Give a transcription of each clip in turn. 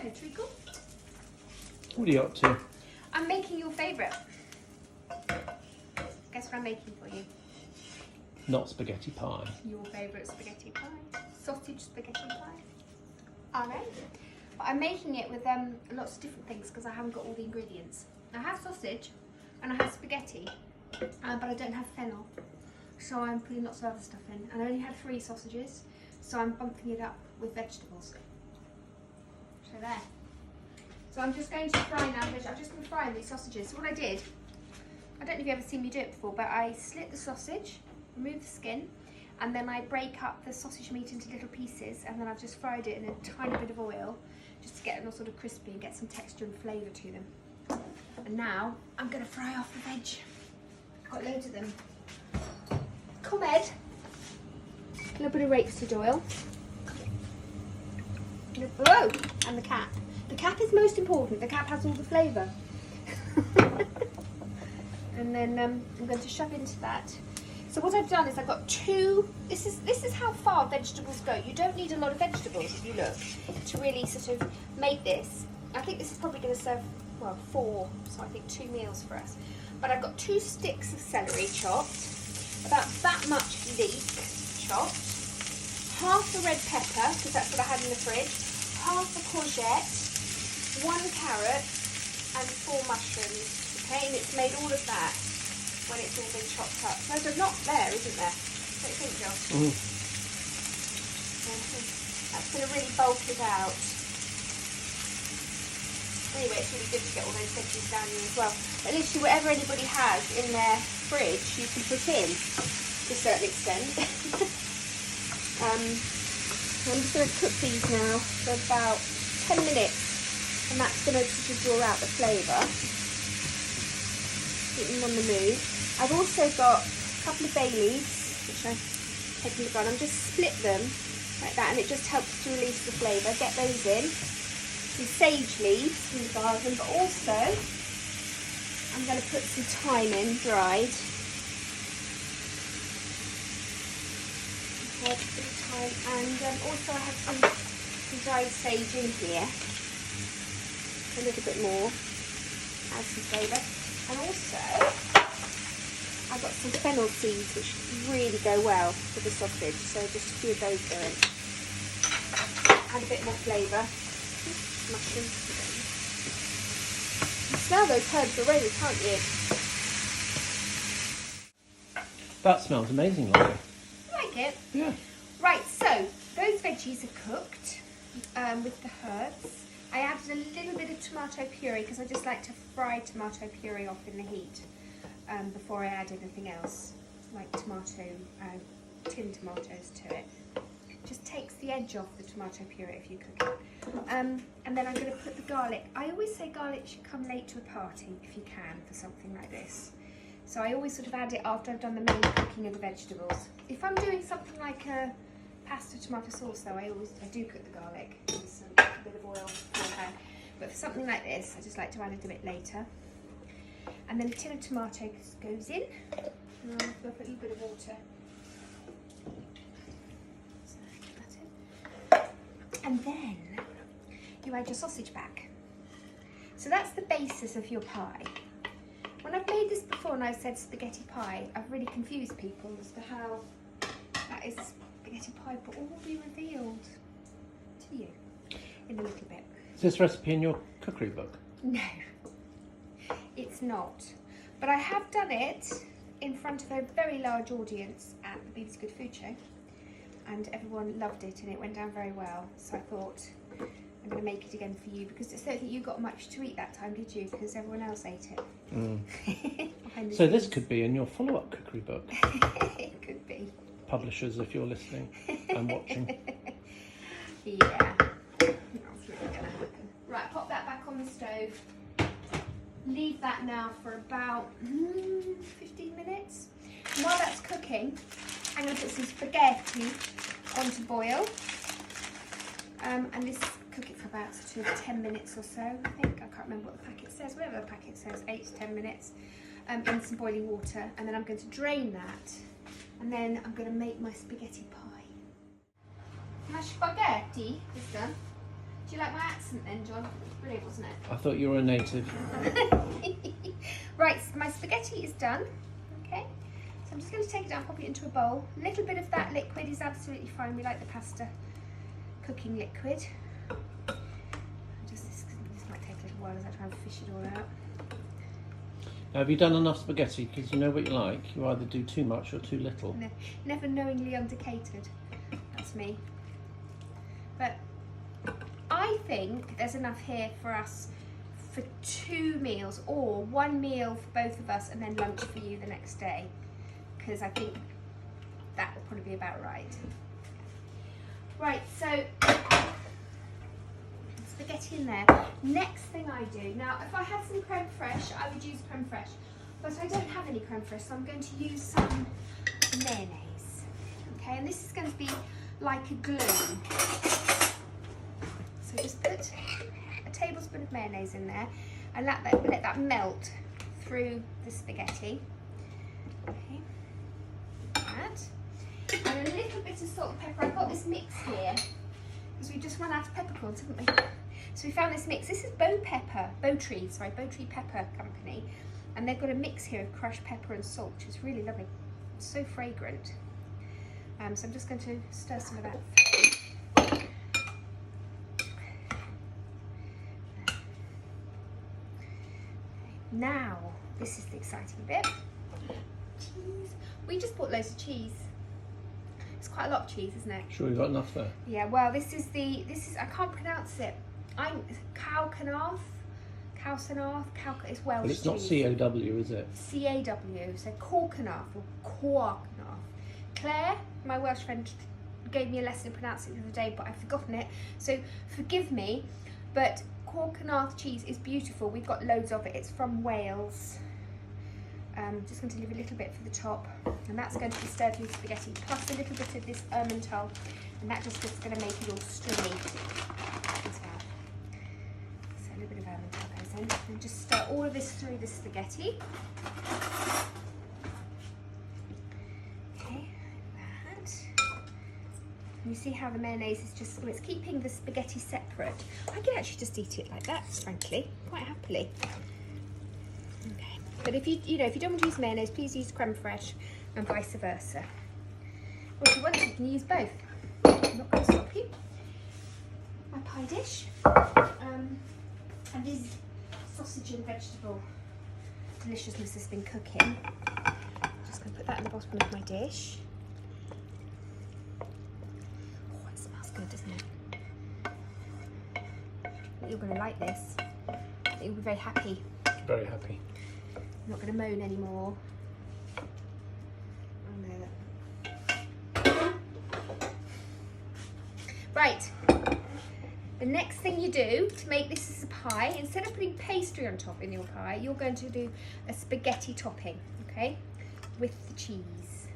Hello, Treacle. What are you up to? I'm making your favourite. Guess what I'm making for you? Not spaghetti pie. Your favourite spaghetti pie. Sausage spaghetti pie. I know. But I'm making it with lots of different things because I haven't got all the ingredients. I have sausage and I have spaghetti, but I don't have fennel. So I'm putting lots of other stuff in. And I only had 3 sausages, so I'm bumping it up with vegetables. So there. So I'm just going to fry now. I've just been frying these sausages. So what I did, I don't know if you've ever seen me do it before, but I slit the sausage, remove the skin, and then I break up the sausage meat into little pieces, and then I've just fried it in a tiny bit of oil, just to get them all sort of crispy and get some texture and flavour to them. And now I'm going to fry off the veg. I've got loads of them. Come, Ed. A little bit of rapeseed oil. Whoa! And the cap. The cap is most important. The cap has all the flavour. And then I'm going to shove into that. So what I've done is I've got 2. This is how far vegetables go. You don't need a lot of vegetables if you look to really sort of make this. I think this is probably going to serve, well, 4, so I think 2 meals for us. But I've got 2 sticks of celery chopped, about that much leek chopped, half a red pepper, because that's what I had in the fridge, half a courgette, 1 carrot, and 4 mushrooms. Okay, and it's made all of that when it's all been chopped up. So there's not there, isn't there? What do you think, Josh? That's going to really bulk it out. Anyway, it's really good to get all those veggies down here as well. At least whatever anybody has in their fridge, you can put in to a certain extent. I'm just going to cook these now for about 10 minutes, and that's going to sort of draw out the flavour. Keep them on the move. I've also got a couple of bay leaves, which I've taken the garden. I'm just split them like that, and it just helps to release the flavour. Get those in. Some sage leaves from the garden, but also I'm going to put some thyme in, dried. Okay, a bit of thyme, and also I have some dried sage in here. A little bit more, add some flavour. And also, I've got some fennel seeds which really go well with the sausage, so just a few of those going. Add a bit more flavour. Mushrooms. You smell those herbs already, can't you? That smells amazing, Laurie. You like it? Yeah. Right, so those veggies are cooked with the herbs. I added a little bit of tomato puree because I just like to fry tomato puree off in the heat before I add anything else, like tin tomatoes to it. Just takes the edge off the tomato puree if you cook it. And then I'm going to put the garlic. I always say garlic should come late to a party if you can for something like this. So I always sort of add it after I've done the main cooking of the vegetables. If I'm doing something like a pasta tomato sauce though, I do cook the garlic with a bit of oil beforehand. But for something like this, I just like to add it a bit later. And then a tin of tomatoes goes in. And I'll put a little bit of water. And then you add your sausage back. So that's the basis of your pie. When I've made this before and I've said spaghetti pie, I've really confused people as to how that is spaghetti pie, but all will be revealed to you in a little bit. Is this recipe in your cookery book? No, it's not. But I have done it in front of a very large audience at the BBC Good Food Show. And everyone loved it and it went down very well. So I thought I'm going to make it again for you because I don't think you got much to eat that time, did you? Because everyone else ate it. So this could be in your follow-up cookery book. It could be. Publishers, if you're listening and watching. Yeah, that's really going to happen. Right, pop that back on the stove. Leave that now for about 15 minutes. And while that's cooking, I'm going to put some spaghetti onto boil. And this cook it for about sort of 10 minutes or so, I think. I can't remember what the packet says, whatever the packet says, 8 to 10 minutes in some boiling water. And then I'm going to drain that. And then I'm going to make my spaghetti pie. My spaghetti is done. Do you like my accent then, John? It was brilliant, wasn't it? I thought you were a native. Right, so my spaghetti is done. Okay, so I'm just going to take it down, pop it into a bowl. A little bit of that liquid is absolutely fine. We like the pasta cooking liquid. This might take a little while as I try and fish it all out. Now, have you done enough spaghetti? Because you know what you like. You either do too much or too little. No, never knowingly undercated. That's me. But I think there's enough here for us for 2 meals, or 1 meal for both of us and then lunch for you the next day, because I think that will probably be about right. Right, so spaghetti in there. Next thing I do, now if I had some creme fraiche, I would use creme fraiche, but I don't have any creme fraiche, so I'm going to use some mayonnaise. Okay, and this is going to be like a glue. So just put a tablespoon of mayonnaise in there and let that melt through the spaghetti. Okay, that. And a little bit of salt and pepper. I've got this mix here because we just run out of peppercorns, haven't we? So we found this mix. This is Bowtree Pepper Company, and they've got a mix here of crushed pepper and salt, which is really lovely. It's so fragrant. So I'm just going to stir some of that through. Now, this is the exciting bit. Cheese. We just bought loads of cheese. It's quite a lot of cheese, isn't it? Sure, you've got enough there. Yeah. Well, this is I can't pronounce it. Cowsanath. It's Welsh. But it's not cheese. C-O-W, is it? C-A-W. So Corkanath or Corkanath. Claire, my Welsh friend, gave me a lesson in pronouncing it the other day, but I've forgotten it. So forgive me, but Corkanath cheese is beautiful. We've got loads of it. It's from Wales. Just going to leave a little bit for the top, and that's going to be stirred with spaghetti, plus a little bit of this Emmental, and that just is going to make it all stringy as well. So a little bit of Emmental goes in, and just stir all of this through the spaghetti. Okay, like that. You see how the mayonnaise is just, well, it's keeping the spaghetti separate. I could actually just eat it like that, frankly, quite happily. Okay. But if you don't want to use mayonnaise, please use creme fraiche and vice versa. Or if you want to, you can use both. I'm not going to stop you. My pie dish. And this sausage and vegetable deliciousness has been cooking. Just going to put that in the bottom of my dish. Oh, it smells good, doesn't it? You're going to like this. You'll be very happy. Very happy. I'm not going to moan anymore. Right, the next thing you do to make this as a pie, instead of putting pastry on top in your pie, you're going to do a spaghetti topping, okay, with the cheese.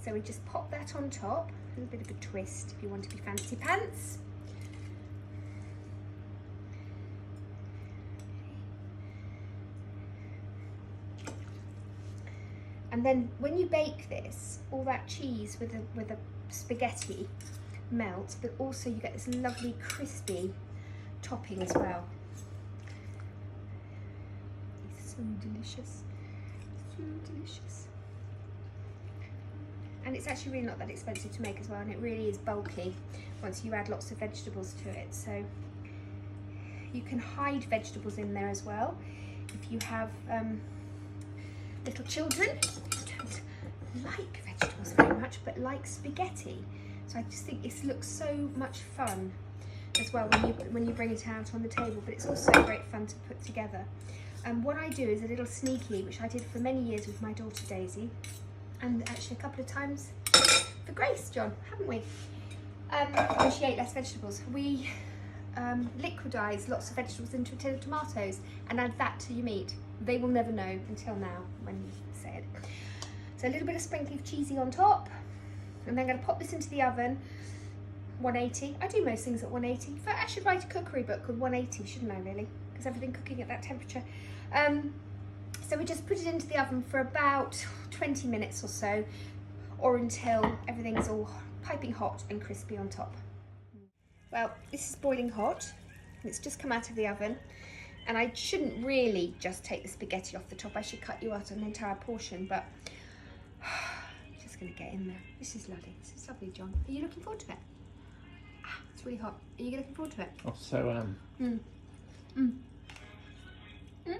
So we just pop that on top, a little bit of a twist if you want to be fancy pants. And then when you bake this, all that cheese with the spaghetti melts, but also you get this lovely crispy topping as well. It's so delicious, so delicious. And it's actually really not that expensive to make as well, and it really is bulky once you add lots of vegetables to it. So you can hide vegetables in there as well if you have little children who don't like vegetables very much but like spaghetti. So I just think it looks so much fun as well when you bring it out on the table, but it's also great fun to put together. And what I do is a little sneaky, which I did for many years with my daughter Daisy, and actually a couple of times for Grace, John, haven't we? When she ate less vegetables. We liquidise lots of vegetables into a tin of tomatoes and add that to your meat. They will never know until now when you say it. So a little bit of sprinkling of cheesy on top, and then I'm going to pop this into the oven, 180. I do most things at 180. But I should write a cookery book with 180, shouldn't I really? Because everything cooking at that temperature. So we just put it into the oven for about 20 minutes or so, or until everything's all piping hot and crispy on top. Well, this is boiling hot. It's just come out of the oven. And I shouldn't really just take the spaghetti off the top. I should cut you out an entire portion, but just gonna get in there. This is lovely. This is lovely, John. Are you looking forward to it? Ah, it's really hot. Are you looking forward to it? Oh, so Mm. Mm. Mm.